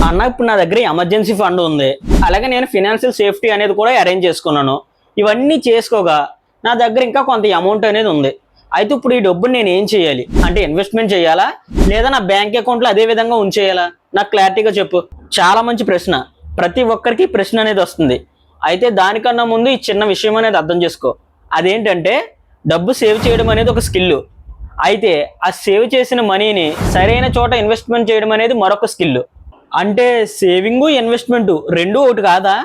అన్న ఇప్పుడు నా దగ్గర ఎమర్జెన్సీ ఫండ్ ఉంది, అలాగే నేను ఫినాన్షియల్ సేఫ్టీ అనేది కూడా అరేంజ్ చేసుకున్నాను. ఇవన్నీ చేసుకోగా నా దగ్గర ఇంకా కొంత అమౌంట్ అనేది ఉంది. అయితే ఇప్పుడు ఈ డబ్బుని నేను ఏం చేయాలి అంటే ఇన్వెస్ట్మెంట్ చేయాలా లేదా నా బ్యాంక్ అకౌంట్లో అదే విధంగా ఉంచేయాలా? నాకు క్లారిటీగా చెప్పు. చాలా మంచి ప్రశ్న. ప్రతి ఒక్కరికి ప్రశ్న అనేది వస్తుంది. అయితే దానికన్నా ముందు ఈ చిన్న విషయం అనేది అర్థం చేసుకో. అదేంటంటే డబ్బు సేవ్ చేయడం అనేది ఒక స్కిల్. అయితే ఆ సేవ్ చేసిన మనీని సరైన చోట ఇన్వెస్ట్మెంట్ చేయడం అనేది మరొక స్కిల్. అంటే సేవింగ్ ఇన్వెస్ట్మెంట్ రెండూ ఒకటి కాదా?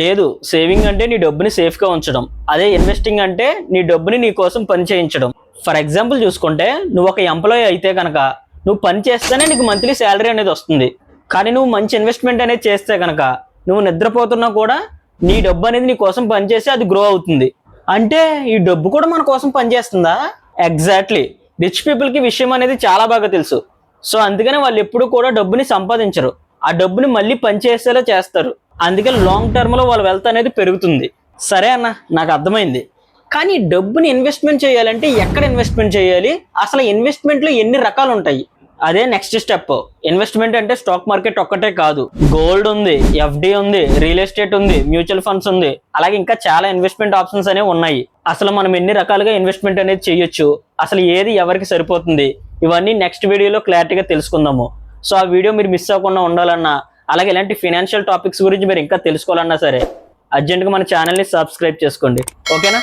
లేదు. సేవింగ్ అంటే నీ డబ్బుని సేఫ్గా ఉంచడం, అదే ఇన్వెస్టింగ్ అంటే నీ డబ్బుని నీ కోసం పని చేయించడం. ఫర్ ఎగ్జాంపుల్ చూసుకుంటే నువ్వు ఒక ఎంప్లాయీ అయితే కనుక నువ్వు పని చేస్తేనే నీకు మంత్లీ శాలరీ అనేది వస్తుంది. కానీ నువ్వు మంచి ఇన్వెస్ట్మెంట్ అనేది చేస్తే కనుక నువ్వు నిద్రపోతున్నా కూడా నీ డబ్బు అనేది నీ కోసం పనిచేసి అది గ్రో అవుతుంది. అంటే ఈ డబ్బు కూడా మన కోసం పనిచేస్తుందా? ఎగ్జాక్ట్లీ. రిచ్ పీపుల్కి విషయం అనేది చాలా బాగా తెలుసు. సో అందుకని వాళ్ళు ఎప్పుడు కూడా డబ్బుని సంపాదించరు, ఆ డబ్బుని మళ్ళీ పనిచేసేలా చేస్తారు. అందుకే లాంగ్ టర్మ్లో వాళ్ళ వెల్త్ అనేది పెరుగుతుంది. సరే అన్న, నాకు అర్థమైంది. కానీ డబ్బుని ఇన్వెస్ట్మెంట్ చేయాలంటే ఎక్కడ ఇన్వెస్ట్మెంట్ చేయాలి? అసలు ఇన్వెస్ట్మెంట్లో ఎన్ని రకాలు ఉంటాయి? అదే నెక్స్ట్ స్టెప్. ఇన్వెస్ట్మెంట్ అంటే స్టాక్ మార్కెట్ ఒక్కటే కాదు, గోల్డ్ ఉంది, ఎఫ్డి ఉంది, రియల్ ఎస్టేట్ ఉంది, మ్యూచువల్ ఫండ్స్ ఉంది, అలాగే ఇంకా చాలా ఇన్వెస్ట్మెంట్ ఆప్షన్స్ అనేవి ఉన్నాయి. అసలు మనం ఎన్ని రకాలుగా ఇన్వెస్ట్మెంట్ అనేది చేయొచ్చు, అసలు ఏది ఎవరికి సరిపోతుంది, ఇవన్నీ నెక్స్ట్ వీడియోలో క్లారిటీగా తెలుసుకుందాము. సో ఆ వీడియో మీరు మిస్ అవ్వకుండా ఉండాలన్నా, అలాగే ఇలాంటి ఫైనాన్షియల్ టాపిక్స్ గురించి మీరు ఇంకా తెలుసుకోవాలన్నా సరే అర్జెంట్గా మన ఛానల్ని సబ్స్క్రైబ్ చేసుకోండి. ఓకేనా?